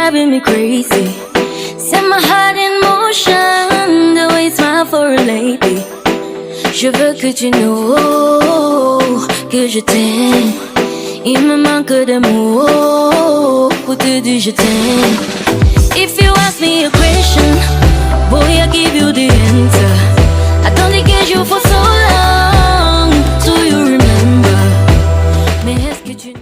driving me crazy. Set my heart in motion, the way you smile for a lady. Je veux que tu know que je t'aime. Il me manque de mots pour te dire je t'aime. If you ask me a question, boy, I give you the answer. Attendez que je for so long, so you remember. Mais est-ce que tu...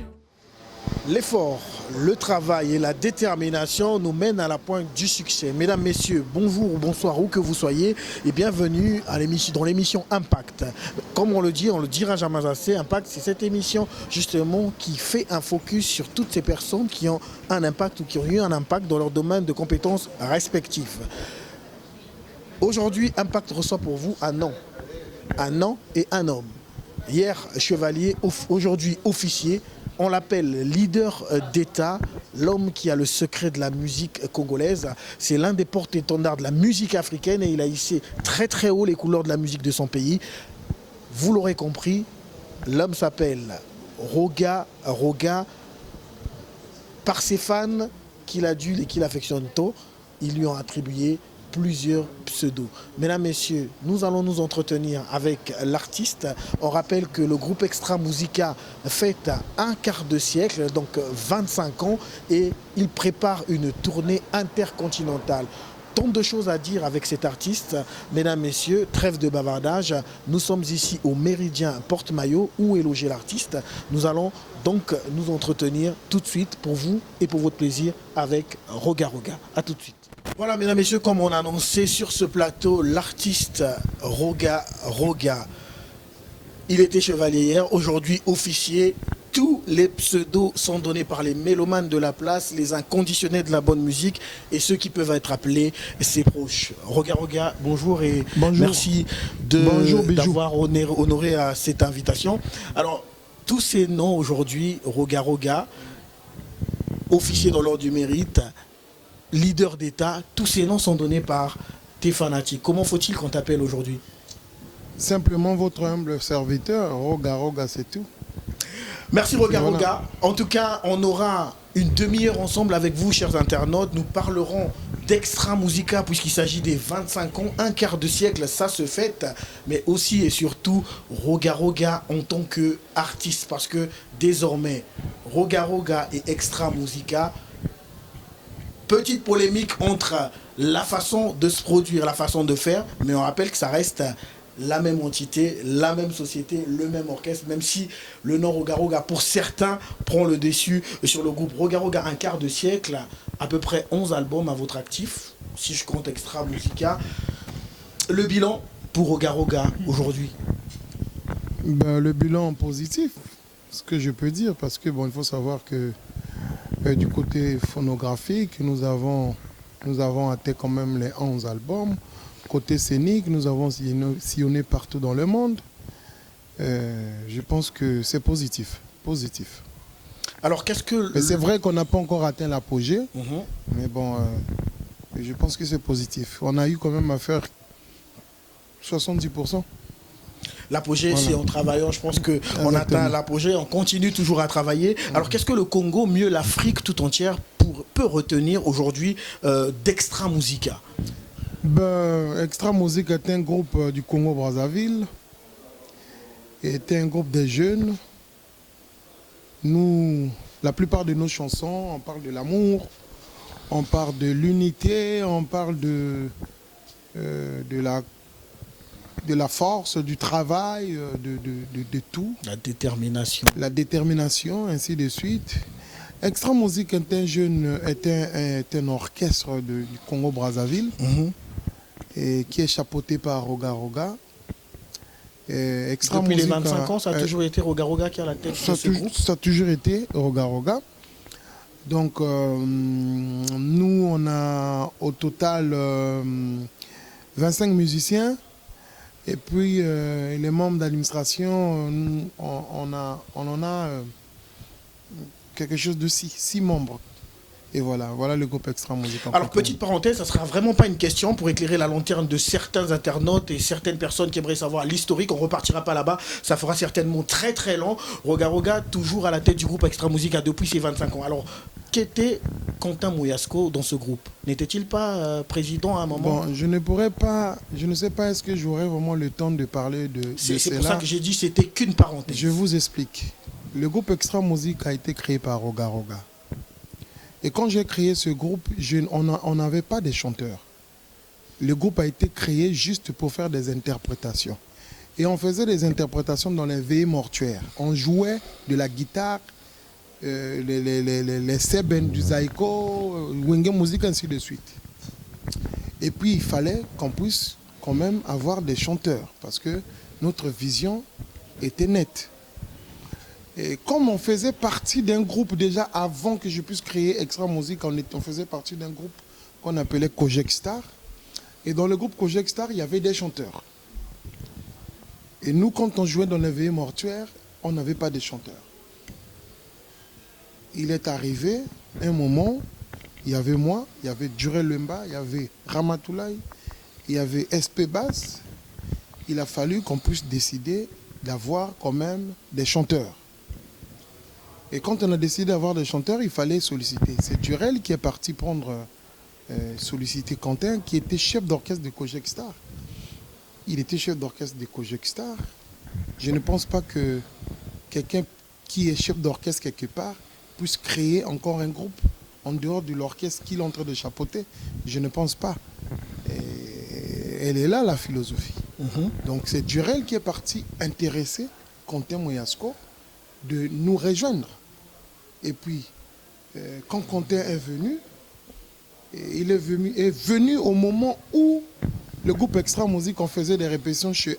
L'effort, le travail et la détermination nous mènent à la pointe du succès. Mesdames, messieurs, bonjour ou bonsoir où que vous soyez et bienvenue à dans l'émission Impact. Comme on le dit, on le dira jamais assez, Impact, c'est cette émission justement qui fait un focus sur toutes ces personnes qui ont un impact ou qui ont eu un impact dans leur domaine de compétences respectifs. Aujourd'hui, Impact reçoit pour vous un nom et un homme. Hier, chevalier, aujourd'hui officier. On l'appelle leader d'État, l'homme qui a le secret de la musique congolaise. C'est l'un des porte-étendards de la musique africaine et il a hissé très très haut les couleurs de la musique de son pays. Vous l'aurez compris, l'homme s'appelle Roga Roga. Par ses fans qu'il adule et qu'il affectionne tôt, ils lui ont attribué plusieurs pseudos. Mesdames, messieurs, nous allons nous entretenir avec l'artiste. On rappelle que le groupe Extra Musica fête un quart de siècle, donc 25 ans, et il prépare une tournée intercontinentale. Tant de choses à dire avec cet artiste. Mesdames, messieurs, trêve de bavardage. Nous sommes ici au Méridien Porte-Maillot où est logé l'artiste. Nous allons donc nous entretenir tout de suite pour vous et pour votre plaisir avec Roga Roga. A tout de suite. Voilà, mesdames, messieurs, comme on a annoncé sur ce plateau, l'artiste Roga Roga. Il était chevalier hier, aujourd'hui officier. Tous les pseudos sont donnés par les mélomanes de la place, les inconditionnels de la bonne musique et ceux qui peuvent être appelés ses proches. Roga Roga, bonjour et bonjour. Merci d'avoir honoré à cette invitation. Alors, tous ces noms aujourd'hui, Roga Roga, officier dans l'ordre du mérite, leader d'État, tous ces noms sont donnés par tes fanatiques. Comment faut-il qu'on t'appelle aujourd'hui? Simplement votre humble serviteur, Roga Roga, c'est tout. Merci Roga Roga. En tout cas, on aura une demi-heure ensemble avec vous, chers internautes. Nous parlerons d'Extra Musica puisqu'il s'agit des 25 ans, un quart de siècle, ça se fête. Mais aussi et surtout, Roga Roga en tant qu'artiste. Parce que désormais, Roga Roga et Extra Musica, petite polémique entre la façon de se produire, la façon de faire. Mais on rappelle que ça reste la même entité, la même société, le même orchestre, même si le nom Roga Roga, pour certains, prend le dessus sur le groupe Roga Roga, un quart de siècle, à peu près 11 albums à votre actif, si je compte Extra Musica. Le bilan pour Roga Roga aujourd'hui? Le bilan positif, ce que je peux dire, parce que bon, il faut savoir que du côté phonographique, nous avons atteint quand même les 11 albums. Côté scénique, nous avons sillonné partout dans le monde. Je pense que c'est positif. Alors, qu'est-ce que... C'est vrai qu'on n'a pas encore atteint l'apogée, mais bon, je pense que c'est positif. On a eu quand même à faire 70%. L'apogée, voilà. C'est en travaillant, je pense qu'on atteint l'apogée, on continue toujours à travailler. Alors, qu'est-ce que le Congo, mieux l'Afrique tout entière, peut retenir aujourd'hui d'Extra Musica? Extra Musica est un groupe du Congo-Brazzaville, est un groupe de jeunes. Nous, la plupart de nos chansons, on parle de l'amour, on parle de l'unité, on parle de la force, du travail, de tout. La détermination. La détermination, ainsi de suite. Extra Musica est un orchestre du Congo-Brazzaville. Et qui est chapeauté par Roga Roga. Depuis les 25 ans, ça a toujours été Roga Roga qui a la tête de ce groupe? Ça a toujours été Roga Roga. Donc, nous, on a au total 25 musiciens. Et puis, les membres d'administration, on en a quelque chose de 6 membres. Et voilà le groupe Extra Musica. Alors, petite parenthèse, ça ne sera vraiment pas une question pour éclairer la lanterne de certains internautes et certaines personnes qui aimeraient savoir l'historique. On ne repartira pas là-bas. Ça fera certainement très très long. Roga Roga, toujours à la tête du groupe Extra Musica depuis ses 25 ans. Alors, Qu'était Quentin Mouyasko dans ce groupe? N'était-il pas président à un moment? Bon, je ne sais pas est-ce que j'aurai vraiment le temps de parler de C'est cela. pour ça que j'ai dit c'était qu'une parenthèse. Je vous explique. Le groupe Extra Musique a été créé par Roga Roga. Et quand j'ai créé ce groupe, on n'avait pas de chanteurs. Le groupe a été créé juste pour faire des interprétations. Et on faisait des interprétations dans les veillées mortuaires. On jouait de la guitare, les seben du zaïko, wenge musique, ainsi de suite. Et puis il fallait qu'on puisse quand même avoir des chanteurs parce que notre vision était nette. Et comme on faisait partie d'un groupe déjà avant que je puisse créer Extra Musique, on faisait partie d'un groupe qu'on appelait Kojek Star. Et dans le groupe Kojek Star, il y avait des chanteurs. Et nous, quand on jouait dans les veillées mortuaires, on n'avait pas de chanteurs. Il est arrivé un moment, il y avait moi, il y avait Durel Lemba, il y avait Ramatoulaye, il y avait SP Bass. Il a fallu qu'on puisse décider d'avoir quand même des chanteurs. Et quand on a décidé d'avoir des chanteurs, il fallait solliciter. C'est Durel qui est parti solliciter Quentin, qui était chef d'orchestre de Kojek Star. Il était chef d'orchestre de Kojek Star. Je ne pense pas que quelqu'un qui est chef d'orchestre quelque part puisse créer encore un groupe en dehors de l'orchestre qu'il est en train de chapeauter. Je ne pense pas. Et elle est là, la philosophie. Donc c'est Durel qui est parti intéresser Quentin Mouyasko de nous rejoindre. Et puis, quand Quentin est venu, il est venu au moment où le groupe Extra Musique, on faisait des répétitions chez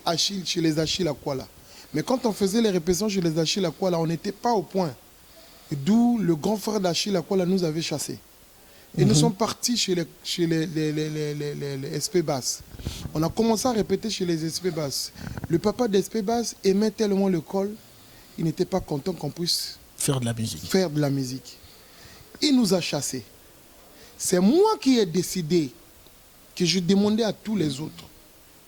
les Achille Akwala. Mais quand on faisait les répétitions chez les Achille Akwala, on n'était pas au point. D'où le grand frère d'Achille Akwala nous avait chassés. Et nous sommes partis chez les SP Bass. On a commencé à répéter chez les SP Bass. Le papa des SP Bass aimait tellement le col, il n'était pas content qu'on puisse faire de la musique. Il nous a chassés. C'est moi qui ai décidé que je demandais à tous les autres.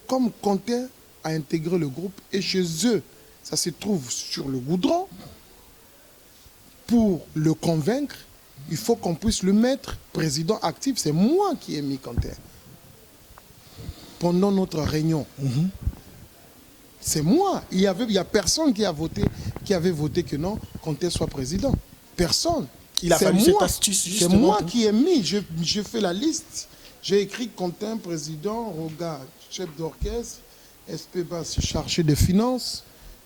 Comme Quentin a intégré le groupe, et chez eux, ça se trouve sur le goudron, pour le convaincre, il faut qu'on puisse le mettre président actif. C'est moi qui ai mis Quentin. Pendant notre réunion. C'est moi. Il y a personne qui avait voté que non, Quentin soit président. Personne. Il a fallu cette astuce, justement. C'est moi qui ai mis. Je fais la liste. J'ai écrit Quentin, président, Roga, chef d'orchestre, SP Bass, chargé des finances.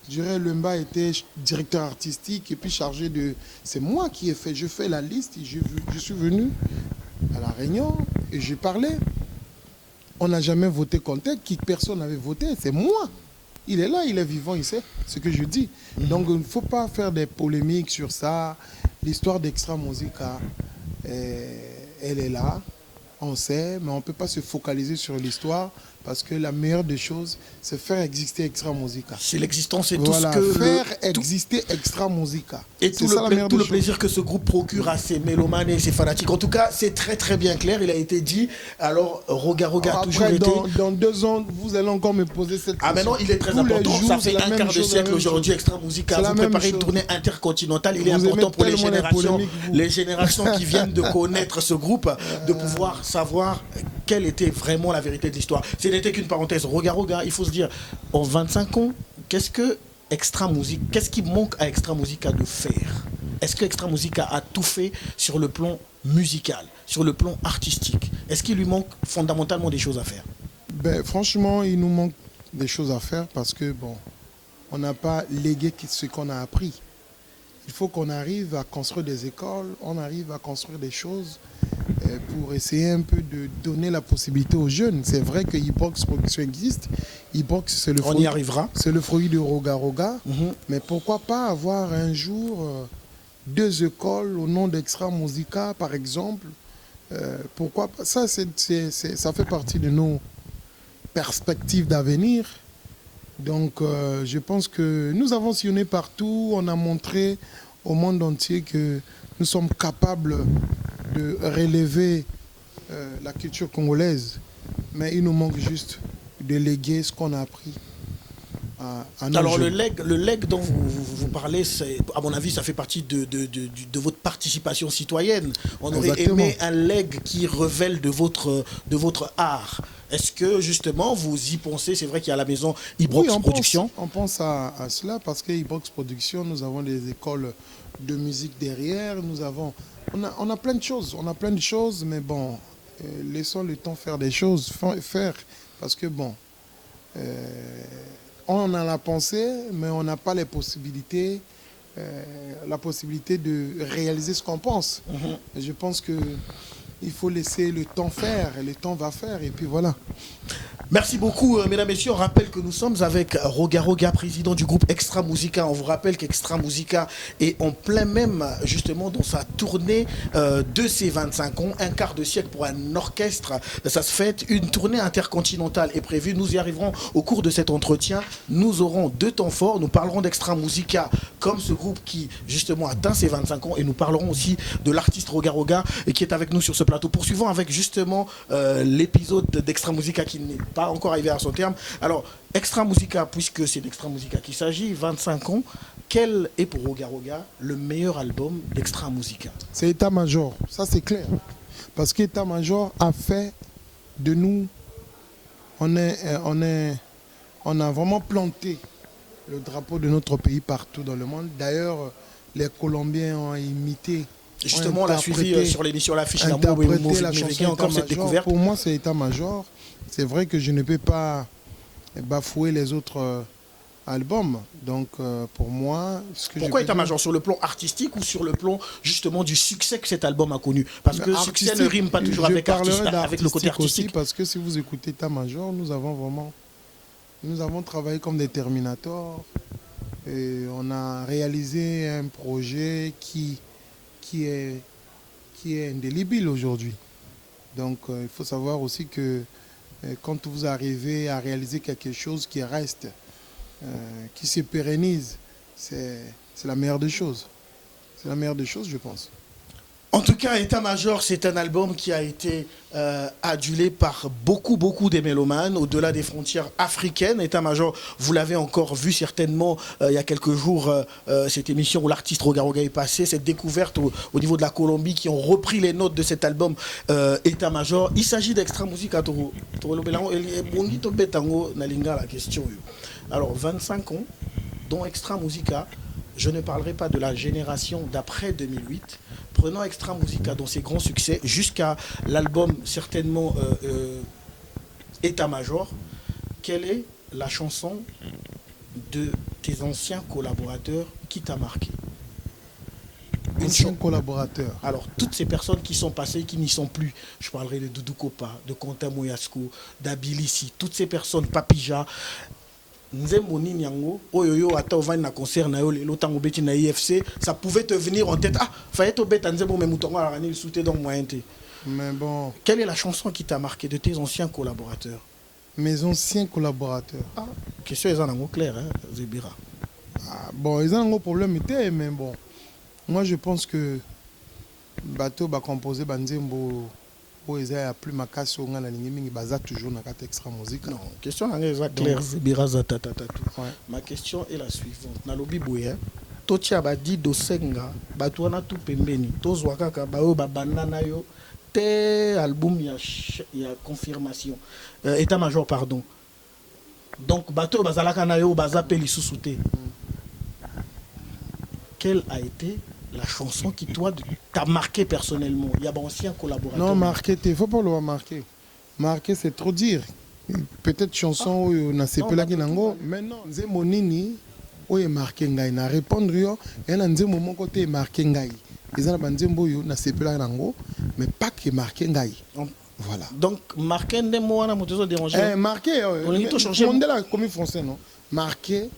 Durel Lemba était directeur artistique et puis chargé de... C'est moi qui ai fait. Je fais la liste et je suis venu à la réunion et j'ai parlé. On n'a jamais voté Quentin, personne n'avait voté. C'est moi. Il est là, il est vivant, il sait ce que je dis. Donc il ne faut pas faire des polémiques sur ça. L'histoire d'Extra Musica, elle est là. On sait, mais on ne peut pas se focaliser sur l'histoire parce que la meilleure des choses, c'est faire exister Extra Musica. C'est l'existence et voilà, tout ce que... faire exister Extra Musica. Et tout le plaisir que ce groupe procure à ses mélomanes et ses fanatiques. En tout cas, c'est très très bien clair, il a été dit. Alors, Roga a toujours été... Dans 2 ans, vous allez encore me poser cette question. Maintenant, il est très important. Ça fait un quart de siècle aujourd'hui, Extra Musica. Vous préparez une tournée intercontinentale. Il est important pour les générations qui viennent de connaître ce groupe, de pouvoir savoir quelle était vraiment la vérité de l'histoire. Ce n'était qu'une parenthèse. Roga, il faut se dire, en 25 ans, qu'est-ce qui manque à Extra Musica de faire? Est-ce que Extra Musica a tout fait sur le plan musical, sur le plan artistique? Est-ce qu'il lui manque fondamentalement des choses à faire? Franchement, il nous manque des choses à faire parce que, on n'a pas légué ce qu'on a appris. Il faut qu'on arrive à construire des écoles, on arrive à construire des choses pour essayer un peu de donner la possibilité aux jeunes. C'est vrai que Hip-Box Production existe. Hip-Box, c'est le fruit, on y arrivera. C'est le fruit de Roga. Mais pourquoi pas avoir un jour 2 écoles au nom d'Extra Musica, par exemple. Pourquoi pas? Ça fait partie de nos perspectives d'avenir. Donc, je pense que nous avons sillonné partout. On a montré au monde entier que nous sommes capables de relever la culture congolaise. Mais il nous manque juste de léguer ce qu'on a appris à nos Alors jeunes. le leg dont vous parlez, à mon avis, ça fait partie de votre participation citoyenne. On aurait Exactement. aimé un leg qui révèle de votre art. Est-ce que justement vous y pensez? C'est vrai qu'il y a la maison Ibrox Production. On pense à cela parce que Ibrox Production, nous avons des écoles de musique derrière, on a plein de choses, mais bon, laissons le temps faire des choses, parce que bon, on a la pensée, mais on n'a pas les possibilités, la possibilité de réaliser ce qu'on pense. Et je pense que il faut laisser le temps faire, et le temps va faire, et puis voilà. Merci beaucoup, mesdames, messieurs. On rappelle que nous sommes avec Roga Roga, président du groupe Extra Musica. On vous rappelle qu'Extra Musica est en plein même, justement, dans sa tournée de ses 25 ans. Un quart de siècle pour un orchestre. Ça se fait. Une tournée intercontinentale est prévue. Nous y arriverons au cours de cet entretien. Nous aurons 2 temps forts. Nous parlerons d'Extra Musica comme ce groupe qui, justement, atteint ses 25 ans. Et nous parlerons aussi de l'artiste Roga Roga qui est avec nous sur ce plateau. Poursuivons avec, justement, l'épisode d'Extra Musica qui n'est pas encore arrivé à son terme. Alors, Extra Musica, puisque c'est d'Extra Musica qu'il s'agit, 25 ans, quel est pour Roga Roga le meilleur album d'Extra Musica? C'est État Major, ça c'est clair. Parce qu'État Major a fait de nous, on a vraiment planté le drapeau de notre pays partout dans le monde. D'ailleurs, les Colombiens ont imité. Justement, on l'a suivi sur l'émission L'Affiche d'Amour interpréter la mais chanson encore cette État-Major. découverte. Pour moi, c'est État Major. C'est vrai que je ne peux pas bafouer les autres albums. Donc, pour moi, Pourquoi État-Major? Sur le plan artistique ou sur le plan, justement, du succès que cet album a connu? Parce que succès ne rime pas toujours avec le côté artistique. Aussi, parce que si vous écoutez État-Major, nous avons travaillé comme des Terminators. Et on a réalisé un projet qui est indélébile aujourd'hui. Donc il faut savoir aussi que quand vous arrivez à réaliser quelque chose qui reste, qui se pérennise, c'est la meilleure des choses. C'est la meilleure des choses, je pense. En tout cas, État-Major, c'est un album qui a été adulé par beaucoup des mélomanes, au-delà des frontières africaines. État-Major, vous l'avez encore vu certainement il y a quelques jours, cette émission où l'artiste Roga Roga est passé, cette découverte au niveau de la Colombie, qui ont repris les notes de cet album État-Major. Il s'agit d'Extra Musica. La question. Alors, 25 ans, dont Extra Musica. Je ne parlerai pas de la génération d'après 2008. Prenons Extra Musica dans ses grands succès jusqu'à l'album certainement État-Major. Quelle est la chanson de tes anciens collaborateurs qui t'a marqué? Anciens collaborateurs. Alors, toutes ces personnes qui sont passées, qui n'y sont plus, je parlerai de Doudou Kopa, de Quentin Moyasko, d'Abilisi, toutes ces personnes, Papija, Nzembo Ninyango, Oyoyo, ata ovani na concert na yo, lelo tango beti na IFC, ça pouvait te venir en tête. Ah, fallait te bête Nzembo, mais moutongo a rani le soute donc moyen te. Mais bon. Quelle est la chanson qui t'a marqué de tes anciens collaborateurs? Mes anciens collaborateurs. Ah, question est en clair, hein, Zebira. Ah, bon, ils ont un gros problème, mais bon. Moi, je pense que Bateau va composer Banzembo. Ils ont plus ma casse on a la toujours dans la Extra Musica. Non, question est claire, Zebira Zatatatu. Ma question est la suivante. Nalobi Bouya, Totia Badi Dosenga, Batouana tout pembeni, Tozwaka Bao Banana yo, te album il y a confirmation. État-Major, pardon. Donc, Bateau Bazalaka Nayo, Bazapeli Sousouté. Quelle a été la chanson qui, toi, t'a marqué personnellement? Il y a un ancien collaborateur. Non, marqué, il ne faut pas le marquer. Marquer, c'est trop dire. Peut-être chanson où on a séparé la guinango. Maintenant, c'est mon nini, où est marqué ngaï. Na répondre, il y a un moment côté marqué ngaï. Ils ont un nzembo yo na séparé la guinango, mais pas que marqué ngaï. Voilà. Donc, marqué des mots, on a dérangé. Marqué, on a changé. On est comme français, non? Marqué.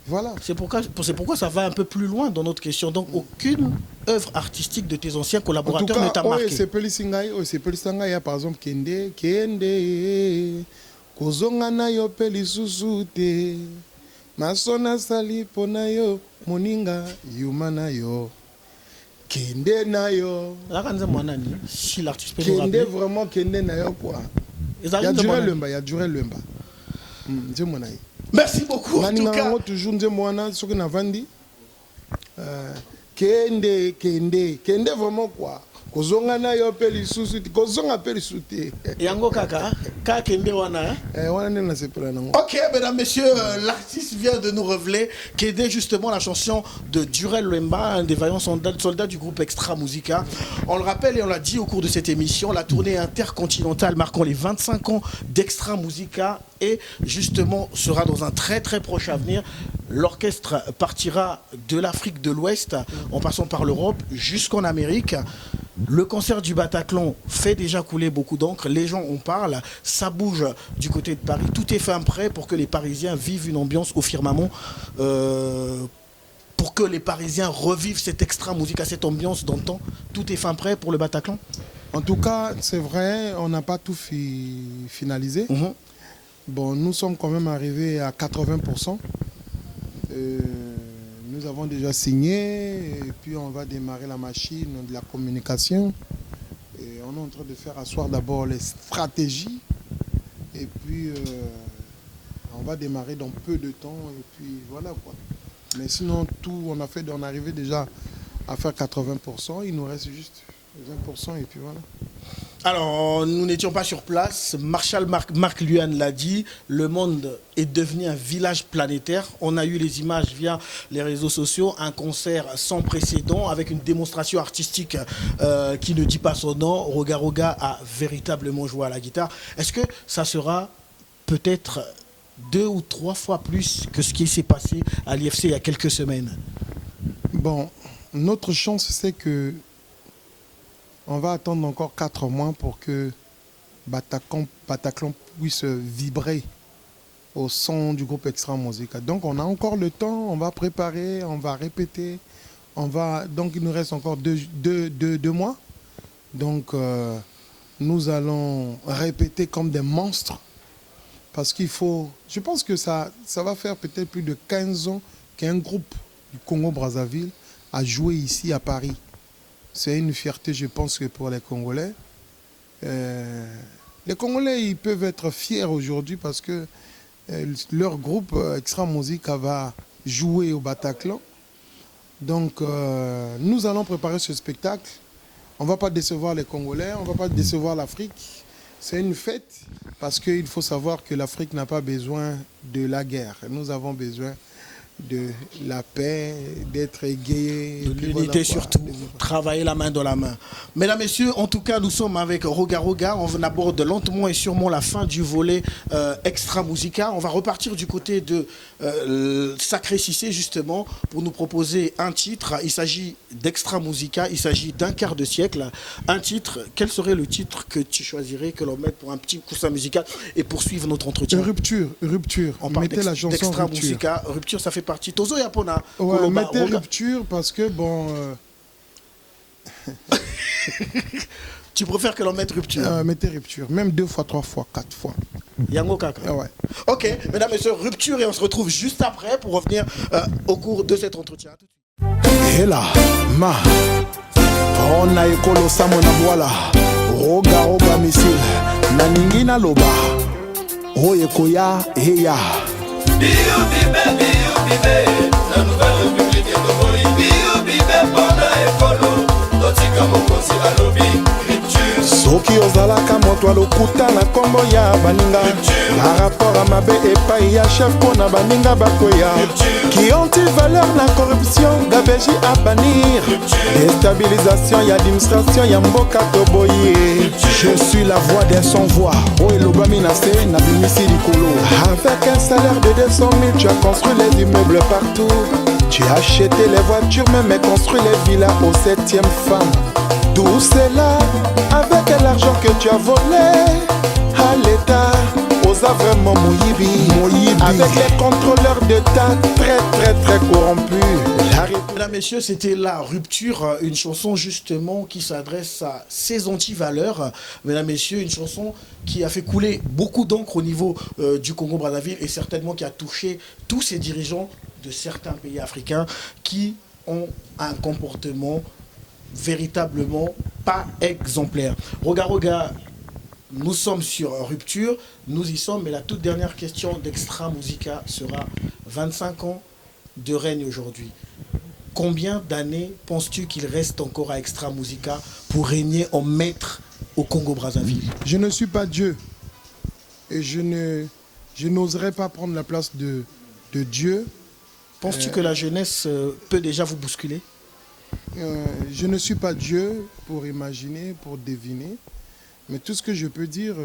Voilà. C'est pourquoi ça va un peu plus loin dans notre question. Donc, aucune œuvre artistique de tes anciens collaborateurs ne t'a marqué. C'est Sangai, par exemple, Kende, Kozonga na yo peli susute, Masona sali pona yo, Moninga, Yumana yo, Kende na yo. Si l'artiste peut nous rappeler. Kende vraiment, Kende na yo quoi. Il y a duré le mba. Merci beaucoup. En tout cas, toujours nze mwana soki na vandi kende vraiment quoi. Kozonga na yo pe lisusu kozonga pe lisusu te. Yango kaka kende wana. Wana na sepela nango. Ok, mesdames, messieurs, l'artiste vient de nous révéler qu'aider justement la chanson de Durel Lemba, un des vaillants soldats du groupe Extra Musica. On le rappelle et on l'a dit au cours de cette émission, la tournée intercontinentale marquant les 25 ans d'Extra Musica et justement sera dans un très très proche avenir. L'orchestre partira de l'Afrique de l'Ouest en passant par l'Europe jusqu'en Amérique. Le concert du Bataclan fait déjà couler beaucoup d'encre. Les gens en parlent. Ça bouge du côté de Paris. Tout est fin prêt pour que les Parisiens vivent une ambiance au firmament. Pour que les Parisiens revivent cette Extra Musica, cette ambiance d'antan. Tout est fin prêt pour le Bataclan. En tout cas, c'est vrai, on n'a pas tout finalisé. Bon, nous sommes quand même arrivés à 80%. Nous avons déjà signé et puis on va démarrer la machine de la communication. Et on est en train de faire asseoir d'abord les stratégies et puis on va démarrer dans peu de temps et puis voilà quoi. Mais sinon tout, on est arrivé déjà à faire 80%, il nous reste juste 20% et puis voilà. Alors, nous n'étions pas sur place. Marshall Marc Luan l'a dit, le monde est devenu un village planétaire. On a eu les images via les réseaux sociaux, un concert sans précédent avec une démonstration artistique qui ne dit pas son nom. Roga Roga a véritablement joué à la guitare. Est-ce que ça sera peut-être 2 ou 3 fois plus que ce qui s'est passé à l'IFC il y a quelques semaines? Bon, notre chance c'est que on va attendre encore 4 mois pour que Bataclan puisse vibrer au son du groupe Extra Musica. Donc on a encore le temps, on va préparer, on va répéter. Donc il nous reste encore 2 mois. Donc nous allons répéter comme des monstres. Parce qu'il faut... Je pense que ça va faire peut-être plus de 15 ans qu'un groupe du Congo-Brazzaville a joué ici à Paris. C'est une fierté, je pense, que pour les Congolais. Les Congolais, ils peuvent être fiers aujourd'hui parce que leur groupe Extra Musica va jouer au Bataclan. Donc, nous allons préparer ce spectacle. On ne va pas décevoir les Congolais, on ne va pas décevoir l'Afrique. C'est une fête parce qu'il faut savoir que l'Afrique n'a pas besoin de la guerre. Nous avons besoin de la paix, d'être égayé. De l'unité surtout, travailler la main dans la main. Mesdames, Messieurs, en tout cas, nous sommes avec Roga Roga. On aborde lentement et sûrement la fin du volet Extra Musica. On va repartir du côté de Sacré Cissé, justement, pour nous proposer un titre. Il s'agit d'Extra Musica, il s'agit d'un quart de siècle. Un titre, quel serait le titre que tu choisirais, que l'on mette pour un petit coussin musical et poursuivre notre entretien? Rupture. On parle mettez la chanson d'Extra Rupture. Musica. Rupture, ça fait partie. Tozo Yapona. Ouais, mettez Rupture parce que bon... Tu préfères que l'on mette Rupture? Mettez Rupture, même 2 fois, 3 fois, 4 fois. Yango Kaka. Ouais. Ok, mesdames et messieurs, Rupture et on se retrouve juste après pour revenir au cours de cet entretien. Et là, on a écolo samona voilà. Roga roga missile, naningi na loba. Oyekoya heya. Bio bibe, la nouvelle république de Congoli. Bio bibe, bona écolo, totika mokosi alobi. Soki ozalaka moto alokuta na kombo ya baninga na rapport à mabe epai ya chef pona baninga bakoya qui anti-valeur na corruption gabeji à bannir déstabilisation ya administration ya mboka toboye. Je suis la voix des sans-voix o elobami na se na bimisi likolo. Avec un salaire de 200 000 tu as construit les immeubles partout. Tu as acheté les voitures même et construit les villas au 7e femme. Tout cela avec l'argent que tu as volé à l'État, aux vraiment Moyibi, avec les contrôleurs d'État très corrompus. Mesdames, Messieurs, c'était La Rupture, une chanson justement qui s'adresse à ces anti-valeurs. Mesdames, Messieurs, une chanson qui a fait couler beaucoup d'encre au niveau du Congo-Brazzaville et certainement qui a touché tous ces dirigeants de certains pays africains qui ont un comportement véritablement pas exemplaire. Roga Roga, nous sommes sur Rupture, nous y sommes, mais la toute dernière question d'Extra Musica sera 25 ans de règne aujourd'hui. Combien d'années penses-tu qu'il reste encore à Extra Musica pour régner en maître au Congo-Brazzaville? Je ne suis pas Dieu. Et je n'oserais pas prendre la place de Dieu. Penses-tu que la jeunesse peut déjà vous bousculer? Je ne suis pas Dieu pour imaginer, pour deviner. Mais tout ce que je peux dire,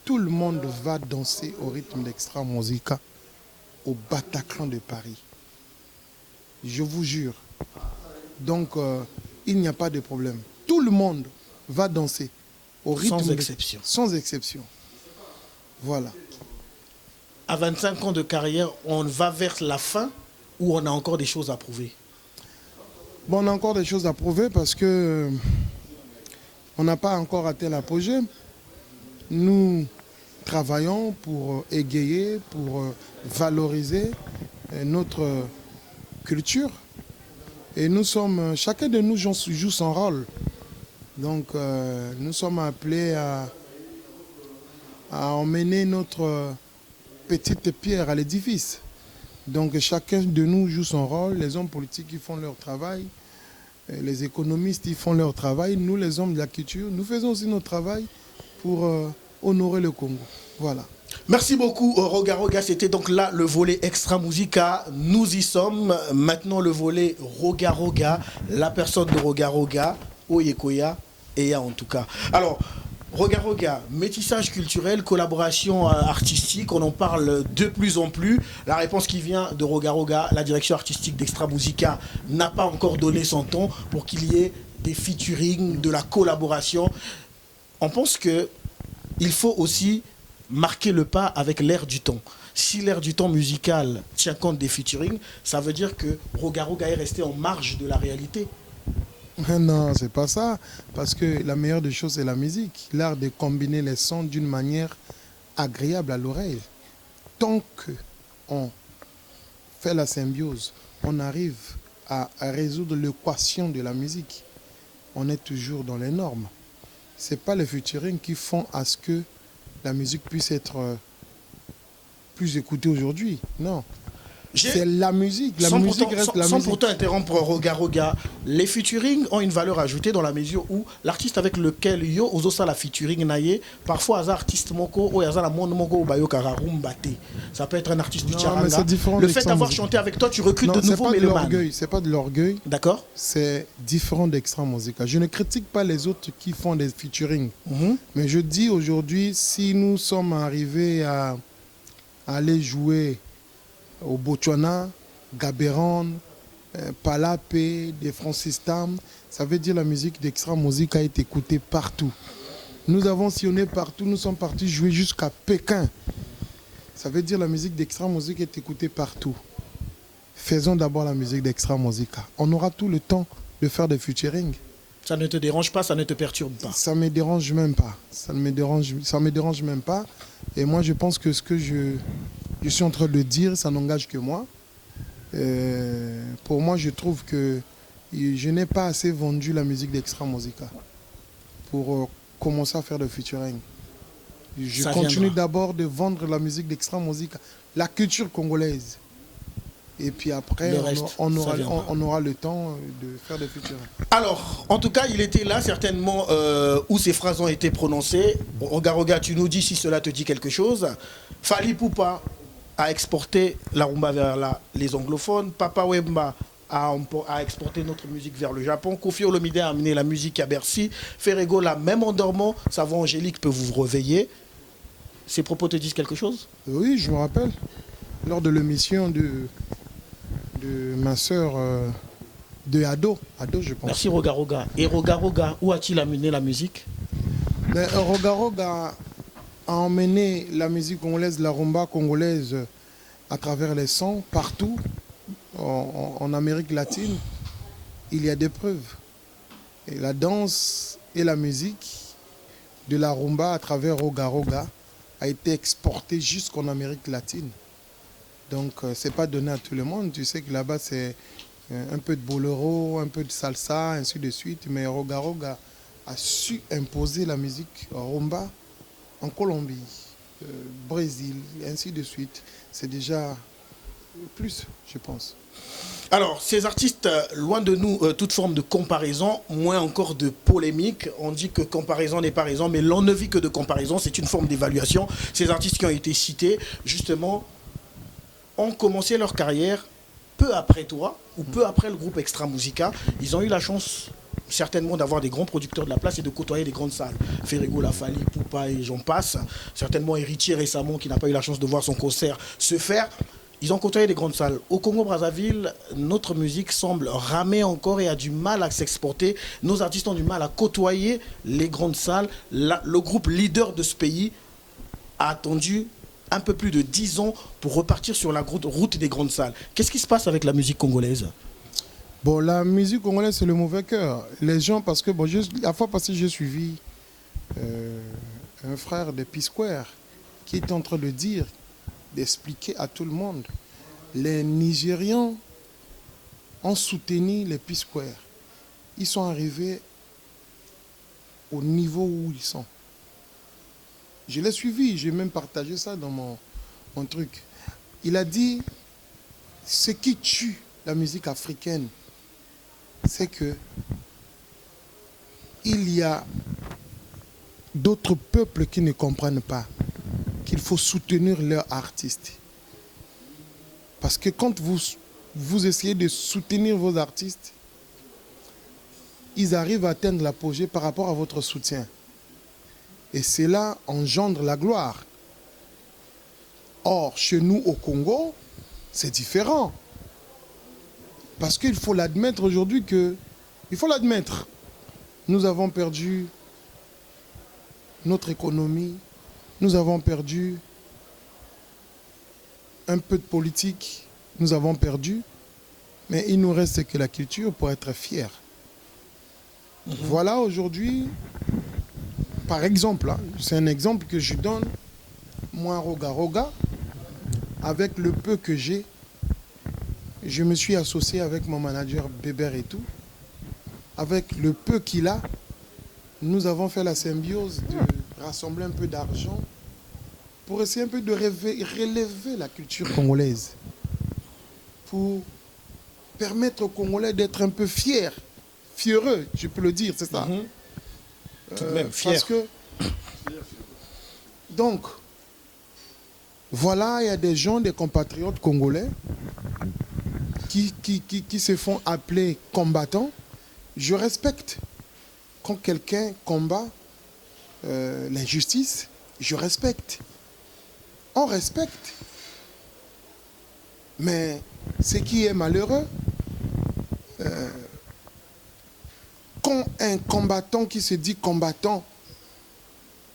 tout le monde va danser au rythme d'Extra Musica au Bataclan de Paris. Je vous jure. Donc, il n'y a pas de problème. Tout le monde va danser au rythme. Sans exception. Sans exception. Voilà. À 25 ans de carrière, on va vers la fin ou on a encore des choses à prouver? Bon, on a encore des choses à prouver parce que on n'a pas encore atteint l'apogée. Nous travaillons pour égayer, pour valoriser notre culture. Et nous sommes, chacun de nous joue son rôle. Donc, nous sommes appelés à emmener notre petite pierre à l'édifice. Donc, chacun de nous joue son rôle. Les hommes politiques, ils font leur travail. Les économistes, ils font leur travail. Nous, les hommes de la culture, nous faisons aussi notre travail pour honorer le Congo. Voilà. Merci beaucoup, Roga Roga. C'était donc là le volet Extra Musica. Nous y sommes. Maintenant, le volet Roga Roga. La personne de Roga Roga, Oyekoya, Eya en tout cas. Alors, Roga Roga, métissage culturel, collaboration artistique, on en parle de plus en plus. La réponse qui vient de Roga Roga, la direction artistique d'Extra Musica, n'a pas encore donné son ton pour qu'il y ait des featuring, de la collaboration. On pense qu'il faut aussi marquer le pas avec l'air du temps. Si l'air du temps musical tient compte des featuring, ça veut dire que Roga Roga est resté en marge de la réalité. Non, c'est pas ça. Parce que la meilleure des choses, c'est la musique. L'art de combiner les sons d'une manière agréable à l'oreille. Tant qu'on fait la symbiose, on arrive à résoudre l'équation de la musique. On est toujours dans les normes. Ce n'est pas les featuring qui font à ce que la musique puisse être plus écoutée aujourd'hui. Non. C'est la musique. La musique reste la musique. Sans pourtant interrompre Roga Roga, les featuring ont une valeur ajoutée dans la mesure où l'artiste avec lequel yo ozosa la featuring naye, parfois un artiste moko ou un monde moko bayo kararumba te. Ça peut être un artiste du charanga. Le fait d'avoir chanté avec toi, tu recrutes de nouveaux mélomanes. C'est pas de l'orgueil. D'accord. C'est différent d'Extra Musica. Je ne critique pas les autres qui font des featuring. Mais je dis aujourd'hui, si nous sommes arrivés à aller jouer au Botswana, Gaborone, Palapé, des Francis Tam, ça veut dire la musique d'Extra Musica est écoutée partout. Nous avons sillonné partout, nous sommes partis jouer jusqu'à Pékin. Ça veut dire la musique d'Extra Musica est écoutée partout. Faisons d'abord la musique d'Extra Musica. On aura tout le temps de faire des featuring. Ça ne te dérange pas, ça ne te perturbe pas? Ça ne me dérange même pas. Ça me dérange même pas. Et moi, je pense que ce que je suis en train de dire, ça n'engage que moi. Pour moi, je trouve que je n'ai pas assez vendu la musique d'Extra Musica pour commencer à faire de featuring. Je continue d'abord de vendre la musique d'Extra Musica, la culture congolaise. Et puis après, on aura le temps de faire des featuring. Alors, en tout cas, il était là certainement où ces phrases ont été prononcées. Roga Roga, tu nous dis si cela te dit quelque chose. Fally Ipupa a exporté la rumba vers les anglophones. Papa Wemba a exporté notre musique vers le Japon. Koffi Olomide a amené la musique à Bercy. Ferrego, là, même en dormant, sa voix angélique peut vous réveiller. Ces propos te disent quelque chose? Oui, je me rappelle. Lors de l'émission de ma sœur de Ado, je pense. Merci Roga Roga. Et Roga Roga, où a-t-il amené la musique? Roga Roga a emmené la musique congolaise, la rumba congolaise à travers les sons, partout. En Amérique latine, il y a des preuves. Et la danse et la musique de la rumba à travers Roga Roga a été exportée jusqu'en Amérique latine. Donc, ce n'est pas donné à tout le monde. Tu sais que là-bas, c'est un peu de bolero, un peu de salsa, ainsi de suite. Mais Roga Roga a su imposer la musique rumba en Colombie, Brésil, et ainsi de suite. C'est déjà plus, je pense. Alors, ces artistes, loin de nous toute forme de comparaison, moins encore de polémique. On dit que comparaison n'est pas raison, mais l'on ne vit que de comparaison, c'est une forme d'évaluation. Ces artistes qui ont été cités, justement, ont commencé leur carrière peu après toi, ou peu après le groupe Extra Musica. Ils ont eu la chance, certainement, d'avoir des grands producteurs de la place et de côtoyer des grandes salles. Ferrego, Lafali, Poupa et j'en passe. Certainement Héritier récemment, qui n'a pas eu la chance de voir son concert se faire. Ils ont côtoyé des grandes salles. Au Congo-Brazzaville, notre musique semble ramer encore et a du mal à s'exporter. Nos artistes ont du mal à côtoyer les grandes salles. Le groupe leader de ce pays a attendu un peu plus de 10 ans pour repartir sur la route des grandes salles. Qu'est-ce qui se passe avec la musique congolaise? Bon, la musique congolaise, c'est le mauvais cœur. Les gens, parce que, bon, la fois passée, j'ai suivi un frère de P-Square qui est en train de dire, d'expliquer à tout le monde, les Nigérians ont soutenu les P-Square. Ils sont arrivés au niveau où ils sont. Je l'ai suivi, j'ai même partagé ça dans mon truc. Il a dit, ce qui tue la musique africaine, c'est que il y a d'autres peuples qui ne comprennent pas qu'il faut soutenir leurs artistes. Parce que quand vous essayez de soutenir vos artistes, ils arrivent à atteindre l'apogée par rapport à votre soutien. Et cela engendre la gloire. Or, chez nous au Congo, c'est différent. Parce qu'il faut l'admettre aujourd'hui que... Il faut l'admettre. Nous avons perdu notre économie. Nous avons perdu un peu de politique. Nous avons perdu. Mais il nous reste que la culture pour être fiers. Voilà aujourd'hui, par exemple, c'est un exemple que je donne. Moi, Roga, avec le peu que j'ai, je me suis associé avec mon manager Bébert et tout. Avec le peu qu'il a, nous avons fait la symbiose de rassembler un peu d'argent pour essayer un peu de relever la culture congolaise. Pour permettre aux Congolais d'être un peu fiers, fiereux, je peux le dire, c'est ça. Tout de même, fier. Parce que, donc, voilà, il y a des gens, des compatriotes congolais qui se font appeler combattants. Je respecte. Quand quelqu'un combat l'injustice, je respecte. On respecte. Mais ce qui est malheureux, quand un combattant qui se dit combattant,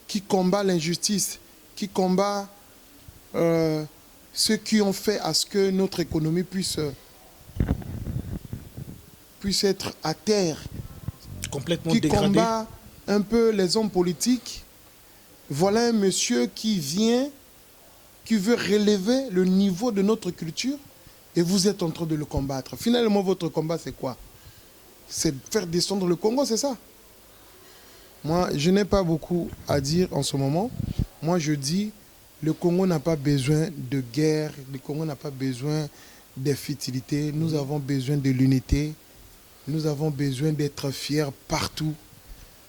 qui combat l'injustice, qui combat ceux qui ont fait à ce que notre économie puisse être à terre, Complètement qui dégradé. combat un peu les hommes politiques, voilà un monsieur qui vient, qui veut relever le niveau de notre culture et vous êtes en train de le combattre. Finalement, votre combat, c'est quoi? C'est de faire descendre le Congo, c'est ça? Moi, je n'ai pas beaucoup à dire en ce moment. Moi, je dis, le Congo n'a pas besoin de guerre, le Congo n'a pas besoin d'infertilité. Nous avons besoin de l'unité. Nous avons besoin d'être fiers partout.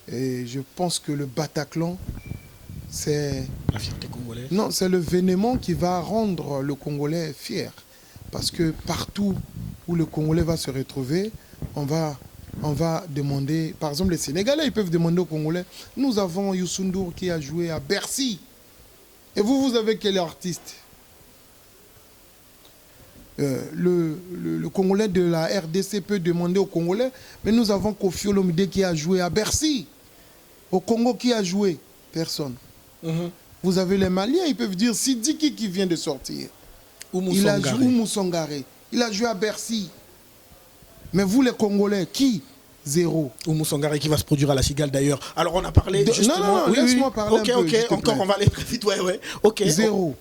Et je pense que le Bataclan, c'est... La fierté congolaise. Non, c'est le vénément qui va rendre le Congolais fier. Parce que partout où le Congolais va se retrouver, on va demander... Par exemple, les Sénégalais, ils peuvent demander aux Congolais. Nous avons Youssou N'Dour qui a joué à Bercy. Et vous avez quel artiste? Le Congolais de la RDC peut demander aux Congolais, mais nous avons Koffi Olomide qui a joué à Bercy. Au Congo, qui a joué? Personne. Vous avez les Maliens, ils peuvent dire Sidiki qui vient de sortir. Il a joué Moussongare. Il a joué à Bercy. Mais vous, les Congolais, qui? Zéro. Oumou Sangare qui va se produire à la Cigale d'ailleurs. Alors on a parlé justement... Non, laisse-moi parler un peu. Ok, encore on va aller très vite, ouais. Ok. Zéro.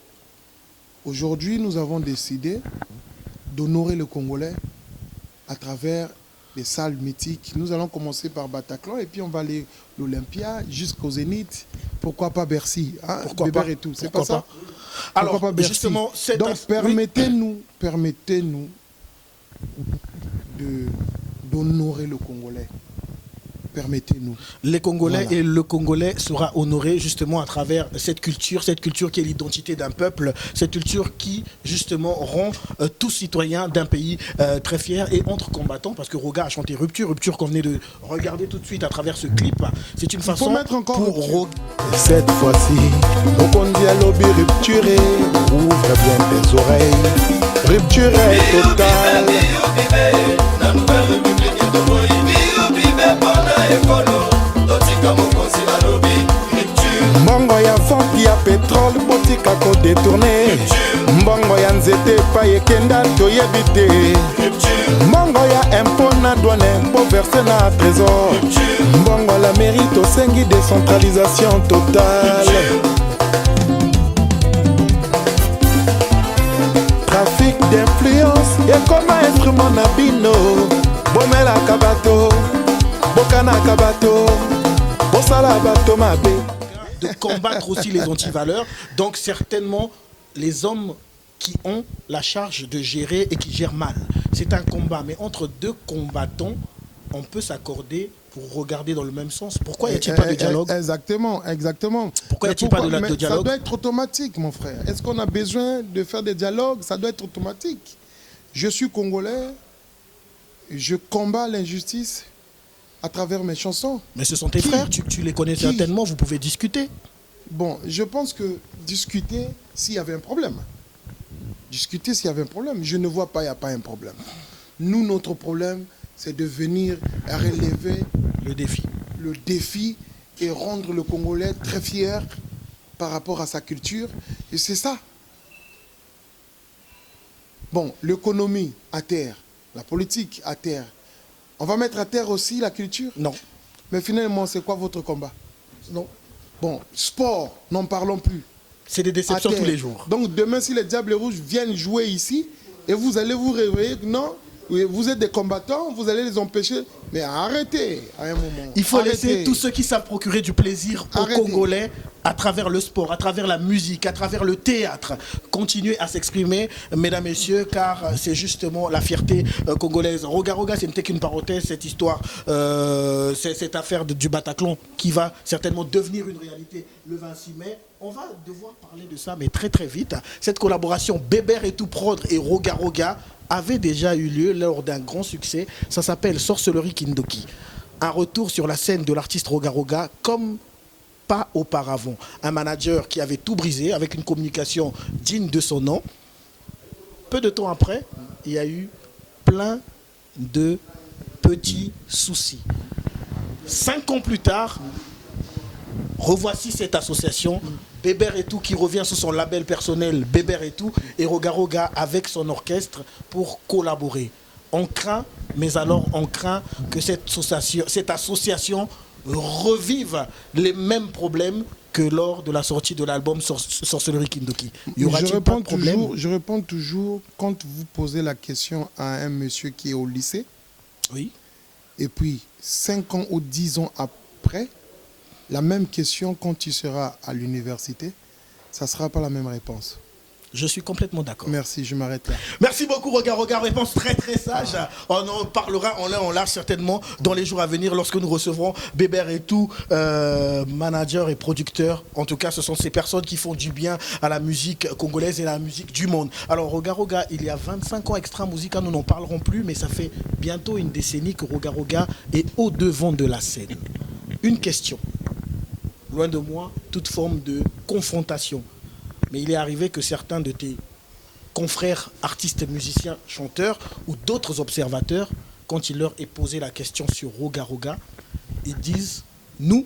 Aujourd'hui, nous avons décidé d'honorer le Congolais à travers des salles mythiques. Nous allons commencer par Bataclan et puis on va aller l'Olympia jusqu'au Zénith. Pourquoi pas Bercy, hein, Pourquoi Bébert pas et tout, c'est Pourquoi pas ça. pas Alors, Pourquoi pas Bercy? justement, Donc permettez-nous d'honorer le Congolais. Permettez-nous. les Congolais Voilà. et le Congolais sera honoré justement à travers cette culture qui est l'identité d'un peuple, cette culture qui justement rend tout citoyen d'un pays très fier et entre combattants, parce que Roga a chanté Rupture qu'on venait de regarder tout de suite à travers ce clip. C'est une façon mettre encore pour Rupture. Roga. Cette fois-ci, Okondi a lobby rupturé. Ouvre bien tes oreilles. Rupture est totale. La nouvelle république est de Moïse. Biobibé pendant écolo. Totika mokonzi la lobby. Rupture. Mbongo ya vente ya pétrole botika ko détourné. Mbongo ya nzete pa yekenda toyebi te. Rupture. Mbongo ya impôt na douane mpo verse na trésor. Mbongo la mérite osengi décentralisation totale. Trafic d'influence ekoma instrument na bino. Bomelaka bato, bokanaka bato, bosala bato mabe. De combattre aussi les antivaleurs. Donc certainement les hommes qui ont la charge de gérer et qui gèrent mal. C'est un combat, mais entre deux combattants, on peut s'accorder pour regarder dans le même sens. Pourquoi n'y a-t-il pas de dialogue? Exactement. Pourquoi n'y a-t-il Mais pas de mais dialogue? Ça doit être automatique, mon frère. Est-ce qu'on a besoin de faire des dialogues? Ça doit être automatique. Je suis congolais, je combats l'injustice à travers mes chansons. Mais ce sont tes Qui? frères, tu les connais Qui? certainement, vous pouvez discuter. Bon, je pense que discuter s'il y avait un problème. Discuter s'il y avait un problème. Je ne vois pas, il n'y a pas un problème. Nous, notre problème, c'est de venir relever Le défi. le défi et rendre le Congolais très fier par rapport à sa culture. Et c'est ça. Bon, l'économie à terre, la politique à terre. On va mettre à terre aussi la culture. Non. Mais finalement, c'est quoi votre combat? Non. Bon, sport, n'en parlons plus. C'est des déceptions À terre. tous les jours. Donc demain, si les Diables Rouges viennent jouer ici, et vous allez vous réveiller que non, vous êtes des combattants, vous allez les empêcher. Mais arrêtez à un moment. Il faut Arrêtez. laisser tous ceux qui savent procurer du plaisir aux Arrêtez. Congolais à travers le sport, à travers la musique, à travers le théâtre, continuer à s'exprimer, mesdames, messieurs, car c'est justement la fierté congolaise. Roga, ce n'était qu'une parenthèse, cette histoire, cette affaire du Bataclan qui va certainement devenir une réalité le 26 mai. On va devoir parler de ça, mais très très vite. Cette collaboration Bébert et tout Prod et Roga avait déjà eu lieu lors d'un grand succès. Ça s'appelle Sorcellerie Kindoki. Un retour sur la scène de l'artiste Roga comme pas auparavant. Un manager qui avait tout brisé avec une communication digne de son nom. Peu de temps après, il y a eu plein de petits soucis. 5 ans plus tard, revoici cette association Bébert et tout qui revient sous son label personnel Bébert et tout et Roga avec son orchestre pour collaborer. On craint, mais alors on craint que cette association revive les mêmes problèmes que lors de la sortie de l'album Sorcellerie Kindoki. Y aura-t-il pas de problème? Je réponds toujours quand vous posez la question à un monsieur qui est au lycée, Oui. et puis 5 ans ou 10 ans après, la même question quand tu seras à l'université, ça ne sera pas la même réponse. Je suis complètement d'accord. Merci, je m'arrête là. Merci beaucoup, Roga. Réponse très très sage. On en parlera en large certainement dans les jours à venir lorsque nous recevrons Bébert et tout, manager et producteur. En tout cas, ce sont ces personnes qui font du bien à la musique congolaise et à la musique du monde. Alors, Roga, il y a 25 ans Extra Musica, nous n'en parlerons plus, mais ça fait bientôt une décennie que Roga est au devant de la scène. Une question. Loin de moi, toute forme de confrontation. Mais il est arrivé que certains de tes confrères, artistes, musiciens, chanteurs ou d'autres observateurs, quand il leur est posé la question sur Roga, ils disent « Nous,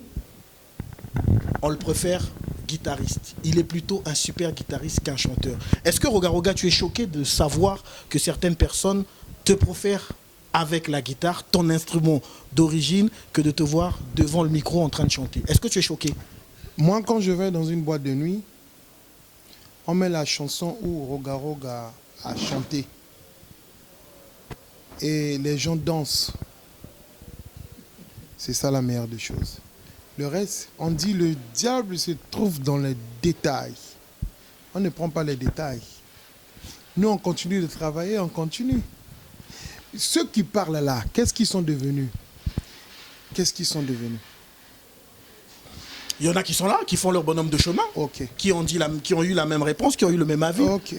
on le préfère guitariste. Il est plutôt un super guitariste qu'un chanteur. » Est-ce que Roga, tu es choqué de savoir que certaines personnes te préfèrent avec la guitare, ton instrument d'origine, que de te voir devant le micro en train de chanter? Est-ce que tu es choqué? Moi, quand je vais dans une boîte de nuit, on met la chanson où Roga a chanté. Et les gens dansent. C'est ça la meilleure des choses. Le reste, on dit le diable se trouve dans les détails. On ne prend pas les détails. Nous, on continue de travailler, on continue. Ceux qui parlent là, qu'est-ce qu'ils sont devenus? Qu'est-ce qu'ils sont devenus? Il y en a qui sont là, qui font leur bonhomme de chemin, Ok. qui ont eu la même réponse, qui ont eu le même avis. Ok,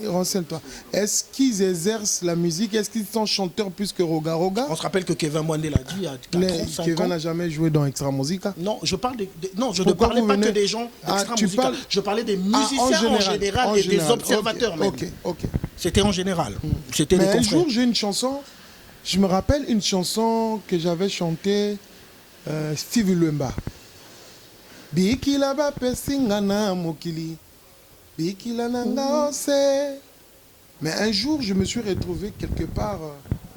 renseigne-toi. Est-ce qu'ils exercent la musique? Est-ce qu'ils sont chanteurs plus que Roga Roga? On se rappelle que Kevin Mwande l'a dit il y a 4 ans, 5 Kevin ans. n'a jamais joué dans Extra Musica. Non, je parle non, je Pourquoi ne parlais vous pas venez- que des gens Ah, d'extra tu musica. parles- Je parlais des Ah, musiciens en général et des observateurs même. Ok. C'était en général. C'était Mais des un confrères. jour, j'ai une chanson, je me rappelle une chanson que j'avais chantée, Steve Luemba. Bikila ba pesinga na mokili, bikila nanga ose. Mais un jour, je me suis retrouvé quelque part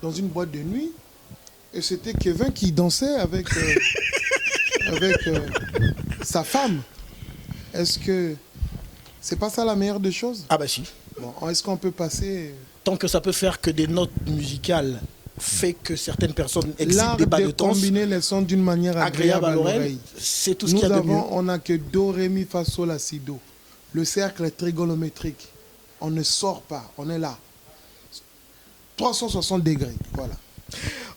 dans une boîte de nuit et c'était Kevin qui dansait avec, sa femme. Est-ce que c'est pas ça la meilleure des choses? Ah bah si. Bon, est-ce qu'on peut passer... Tant que ça peut faire que des notes musicales fait que certaines personnes excitent L'art des bas de de danse combiner les sons d'une manière agréable agréable à à l'oreille, l'oreille. c'est tout ce qu'il y a de mieux. On n'a que Do, Ré, Mi, Fa, Sol, La, Si, Do. Le cercle est trigonométrique. On ne sort pas, on est là. 360 degrés, voilà.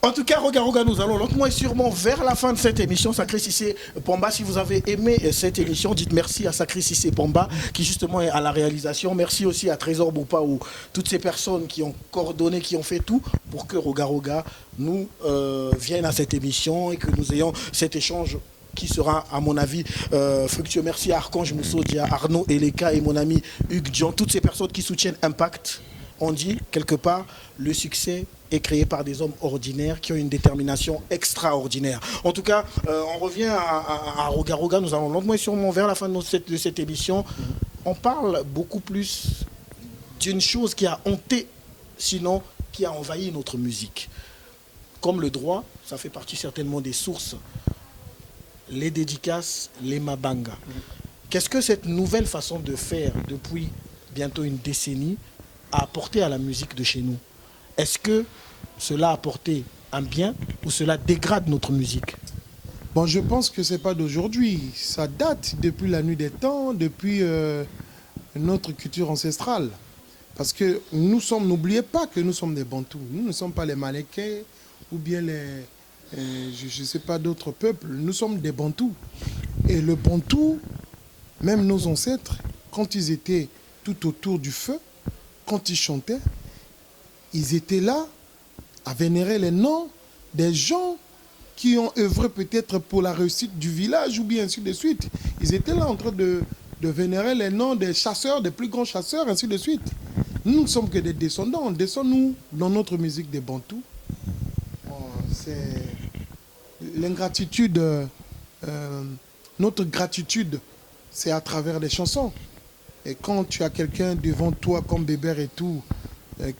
En tout cas, Roga Roga, nous allons lentement et sûrement vers la fin de cette émission. Sacré Cissé Pomba, si vous avez aimé cette émission, dites merci à Sacré Cissé Pomba qui justement est à la réalisation. Merci aussi à Trésor Boupa ou toutes ces personnes qui ont coordonné, qui ont fait tout pour que Roga Roga nous vienne à cette émission et que nous ayons cet échange qui sera, à mon avis, fructueux. Merci à Archange Moussodia, Arnaud Eleka et mon ami Hugues Dion, toutes ces personnes qui soutiennent Impact. On dit, quelque part, le succès est créé par des hommes ordinaires qui ont une détermination extraordinaire. En tout cas, on revient à Roga Roga. Nous allons lentement et sûrement vers la fin de cette émission. On parle beaucoup plus d'une chose qui a hanté, sinon qui a envahi notre musique. Comme le droit, ça fait partie certainement des sources. Les dédicaces, les mabangas. Qu'est-ce que cette nouvelle façon de faire depuis bientôt une décennie a apporté à la musique de chez nous? Est-ce que cela a apporté un bien ou cela dégrade notre musique? Bon, je pense que ce n'est pas d'aujourd'hui. Ça date depuis la nuit des temps, depuis notre culture ancestrale. Parce que n'oubliez pas que nous sommes des Bantous. Nous ne sommes pas les Malékais ou bien je ne sais pas, d'autres peuples. Nous sommes des Bantous. Et le Bantou, même nos ancêtres, quand ils étaient tout autour du feu, quand ils chantaient, ils étaient là à vénérer les noms des gens qui ont œuvré peut-être pour la réussite du village ou bien ainsi de suite. Ils étaient là en train de vénérer les noms des chasseurs, des plus grands chasseurs, ainsi de suite. Nous ne sommes que des descendants. On descend, nous, dans notre musique des Bantous. C'est l'ingratitude, notre gratitude, c'est à travers les chansons. Et quand tu as quelqu'un devant toi, comme Bébert et tout,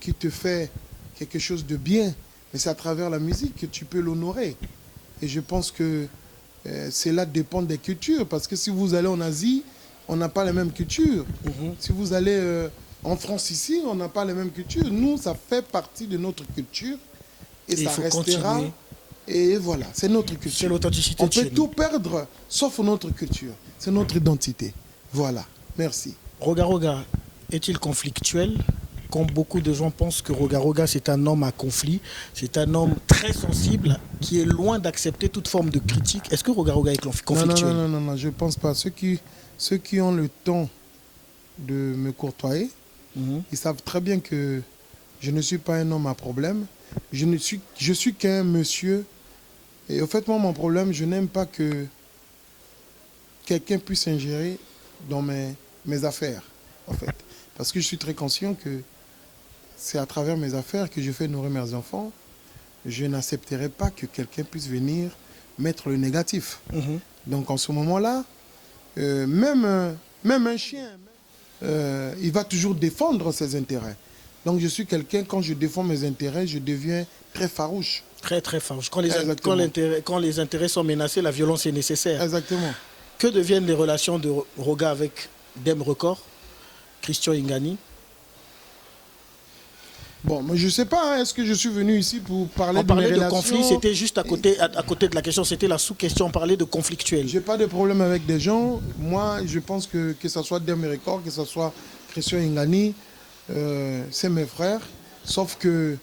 qui te fait quelque chose de bien, mais c'est à travers la musique que tu peux l'honorer. Et je pense que cela dépend des cultures, parce que si vous allez en Asie, on n'a pas les mêmes cultures. Si vous allez en France ici, on n'a pas les mêmes cultures. Nous, ça fait partie de notre culture et ça restera. Continuer. Et voilà, c'est notre culture. C'est l'authenticité. On peut tout perdre, sauf notre culture. C'est notre identité. Voilà, merci. Roga Roga est-il conflictuel? Quand beaucoup de gens pensent que Roga Roga c'est un homme à conflit, c'est un homme très sensible qui est loin d'accepter toute forme de critique. Est-ce que Roga Roga est conflictuel? Non, je ne pense pas. Ceux qui ont le temps de me courtoyer, ils savent très bien que je ne suis pas un homme à problème. Je suis qu'un monsieur. Et au fait, moi, mon problème, je n'aime pas que quelqu'un puisse ingérer dans mes affaires, en fait. Parce que je suis très conscient que c'est à travers mes affaires que je fais nourrir mes enfants. Je n'accepterai pas que quelqu'un puisse venir mettre le négatif. Donc en ce moment-là, même un chien, il va toujours défendre ses intérêts. Donc je suis quelqu'un, quand je défends mes intérêts, je deviens très farouche. Très farouche. Quand les intérêts sont menacés, la violence est nécessaire. Exactement. Que deviennent les relations de Roga avec Dem Record, Christian Ingani? Bon, mais je sais pas, hein, est-ce que je suis venu ici pour parler On de parlait mes de relations? conflit, c'était juste à côté de la question, c'était la sous-question, on parlait de conflictuel. J'ai pas de problème avec des gens. Moi, je pense que ce soit Demi Record, que ce soit Christian Ingani, c'est mes frères. Sauf que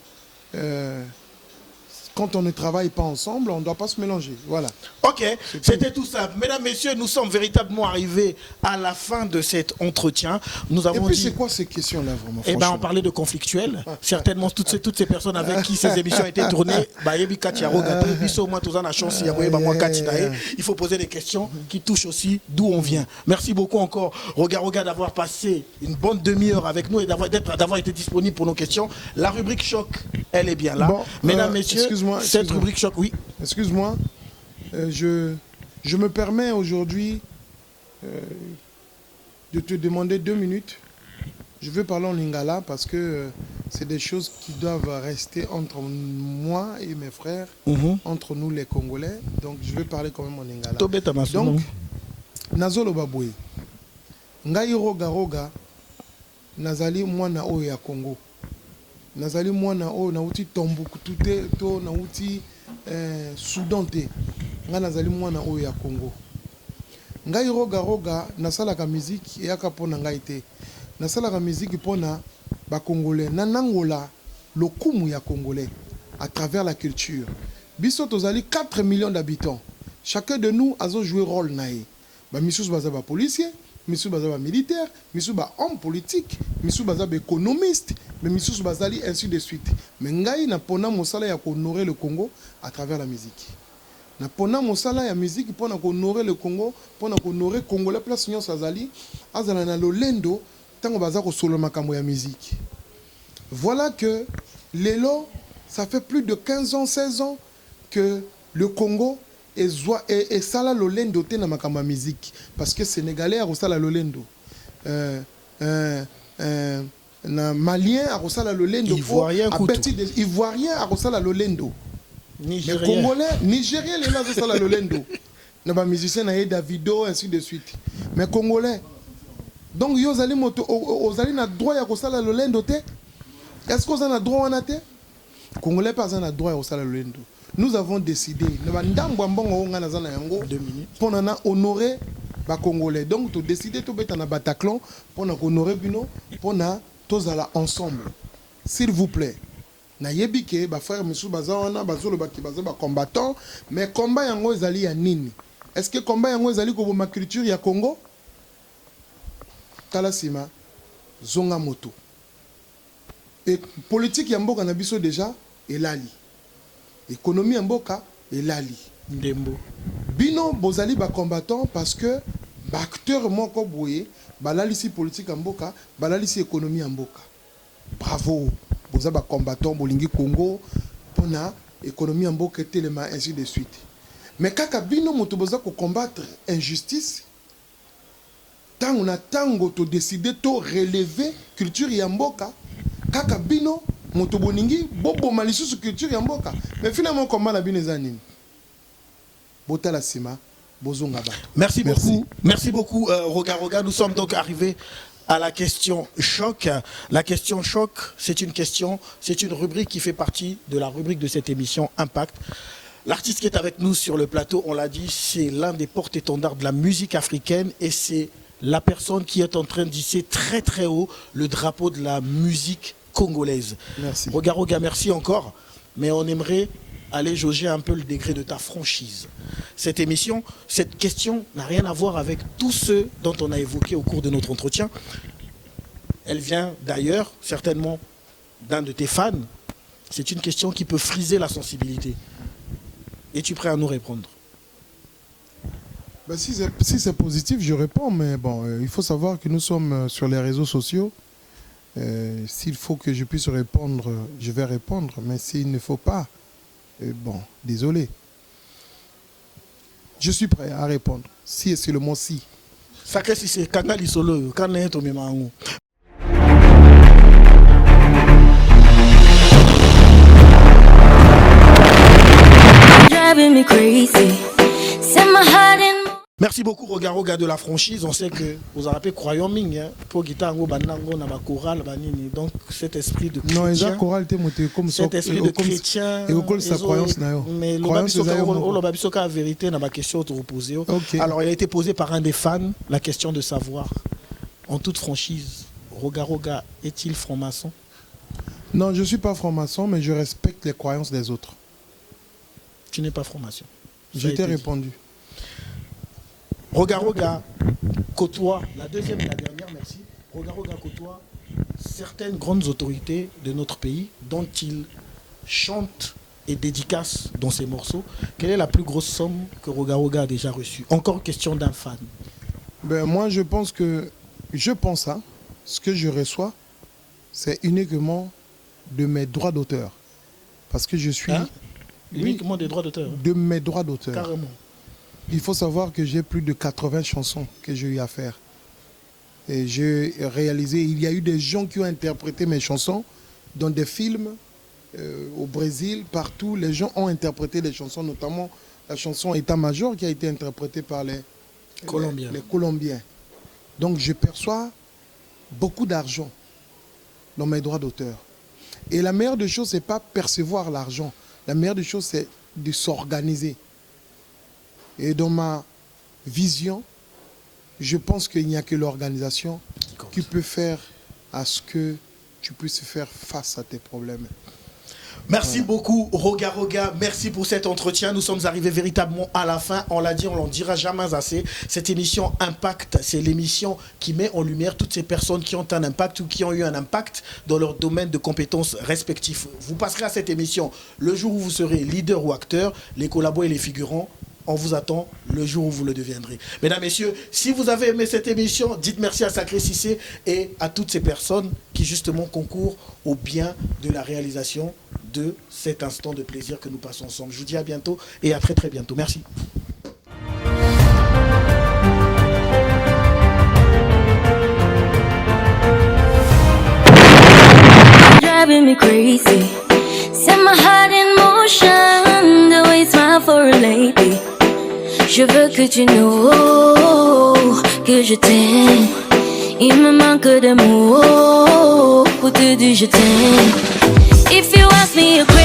quand on ne travaille pas ensemble, on ne doit pas se mélanger. Voilà. Ok, c'était tout ça. Mesdames, messieurs, nous sommes véritablement arrivés à la fin de cet entretien. Nous avons Et puis, dit... c'est quoi ces questions-là, vraiment? Eh ben, on parlait de conflictuel. Certainement, toutes ces personnes avec qui ces émissions étaient tournées, il faut poser des questions qui touchent aussi d'où on vient. Merci beaucoup encore, Roga, d'avoir passé une bonne demi-heure avec nous et d'avoir été disponible pour nos questions. La rubrique choc, elle est bien là. Bon, mesdames, messieurs, cette rubrique choc, oui. Excuse-moi, je me permets aujourd'hui de te demander 2 minutes. Je veux parler en lingala parce que c'est des choses qui doivent rester entre moi et mes frères, entre nous les Congolais. Donc je vais parler quand même en lingala. Donc, Nazolo Baboué, Ngai Roga, Nazali mwana o ya Congo. Nazali mwana o na uti Tombouctou to na uti Soudan te. Nga nazali mwana o ya Congo. Ngai roga nasalaka musique eyaka pona ngai te. Nasalaka musique pona ba Congolais na nangola lokumu ya Congolais à travers la culture. Biso tozali 4 millions d'habitants. Chacun de nous a joué rôle nae. Ba misusu baza ba policier, misusu baza ba militaire, misusu ba homme politique, misusu baza ba économiste, mais misusu bazali ainsi de suite. Mais ngai na pona mosala ya honorer le Congo à travers la musique. Na pona mosala ya musique pona honorer le Congo, pona honorer Congolais place nyon sazali, azala na lolendo tango baza ko solo makambo ya musique. Voilà que lelo ça fait plus de 15 ans, 16 ans que le Congo et sala lolendo te na makambo ya musique parce que sénégalais a sala lolendo. Na malien a sala lolendo, ivoirien a sala lolendo. Nigérien. Les Congolais, Nigériens, les là, c'est ça le lendo. Nous avons musiciens, Davido, ainsi de suite. Mais Congolais. Donc, ils ont droit à ça le lendo. Est-ce qu'ils ont droit à ça? Congolais, pas un droit à ça le lendo. Nous avons décidé, nous avons pour honorer les Congolais. Donc, nous avons décidé de mettre un Bataclan pour honorer Bino, pour tous ensemble. S'il vous plaît. Na yebike ba frère misu bazawana bazolo baki bazaba combattant mais combat yango ezali ya nini? Est-ce que combat yango ezali ko ma culture ya Congo? Talasima zonga moto. Et politique ya mboka na biso déjà elali. Économie ya mboka elali. Ndembo. Bino bozali ba combattant parce que ba acteur moko boye balalisi politique ya mboka, balalisi économie ya mboka. Bravo. Vous avez combattant Bolingi Congo pour l'économie en mboka tellement ainsi de suite. Mais quand bino moto boza ko combattre injustice, tant on a tango to décider to relever culture ya mboka, kaka bino moto boningi bobo malisusu culture ya mboka. Mais finalement comment la bino zanini? Botala sima bozonga ba. Merci beaucoup. Merci beaucoup Roga. Nous sommes donc arrivés à la question choc. La question choc, c'est une rubrique qui fait partie de la rubrique de cette émission Impact. L'artiste qui est avec nous sur le plateau, on l'a dit, c'est l'un des porte-étendards de la musique africaine et c'est la personne qui est en train d'hisser très très haut le drapeau de la musique congolaise. Merci. Roga, merci encore, mais on aimerait aller jauger un peu le degré de ta franchise. Cette émission, cette question n'a rien à voir avec tous ceux dont on a évoqué au cours de notre entretien. Elle vient d'ailleurs, certainement, d'un de tes fans. C'est une question qui peut friser la sensibilité. Es-tu prêt à nous répondre? Ben, si c'est positif, je réponds, mais bon, il faut savoir que nous sommes sur les réseaux sociaux. S'il faut que je puisse répondre, je vais répondre, mais s'il ne faut pas, bon, désolé. Je suis prêt à répondre. Si c'est le mot si. Sacré si c'est Kangali Solo, quand est au même Driving me crazy. Set my heart in Merci beaucoup, Roga de la franchise. On sait que vous avez appelé Croyant Ming, hein, pour guitare, chorale, donc cet esprit de chrétien. Non, ils ont chorale, comme cet esprit de chrétien. Et au col sa croyance, mais la vérité, n'a pas question de reposer. Alors, il a été posé par un des fans la question de savoir, en toute franchise, Roga est-il franc-maçon? Non, je ne suis pas franc-maçon, mais je respecte les croyances des autres. Tu n'es pas franc-maçon. Je t'ai répondu. Roga côtoie, la deuxième et la dernière, merci. Roga côtoie certaines grandes autorités de notre pays dont il chante et dédicace dans ses morceaux. Quelle est la plus grosse somme que Roga a déjà reçue? Encore question d'un fan. Ben, moi, je pense hein, ce que je reçois, c'est uniquement de mes droits d'auteur. Parce que je suis... Uniquement des droits d'auteur? De mes droits d'auteur. Carrément. Il faut savoir que j'ai plus de 80 chansons que j'ai eu à faire. Et j'ai réalisé, il y a eu des gens qui ont interprété mes chansons dans des films au Brésil, partout. Les gens ont interprété des chansons, notamment la chanson État-Major qui a été interprétée par les Colombiens. Donc je perçois beaucoup d'argent dans mes droits d'auteur. Et la meilleure des choses, ce n'est pas percevoir l'argent. La meilleure des choses, c'est de s'organiser. Et dans ma vision, je pense qu'il n'y a que l'organisation qui peut faire à ce que tu puisses faire face à tes problèmes. Merci beaucoup, Roga. Merci pour cet entretien. Nous sommes arrivés véritablement à la fin. On l'a dit, on l'en dira jamais assez. Cette émission Impact, c'est l'émission qui met en lumière toutes ces personnes qui ont un impact ou qui ont eu un impact dans leur domaine de compétences respectifs. Vous passerez à cette émission le jour où vous serez leader ou acteur, les collabos et les figurants. On vous attend le jour où vous le deviendrez. Mesdames, Messieurs, si vous avez aimé cette émission, dites merci à Sacré Cissé et à toutes ces personnes qui justement concourent au bien de la réalisation de cet instant de plaisir que nous passons ensemble. Je vous dis à bientôt et à très très bientôt. Merci. Driving me crazy, set my heart in motion, the way you smile for a lady. Je veux que tu know que je t'aime. Il me manque de mots pour te dire je t'aime. If you ask me a question,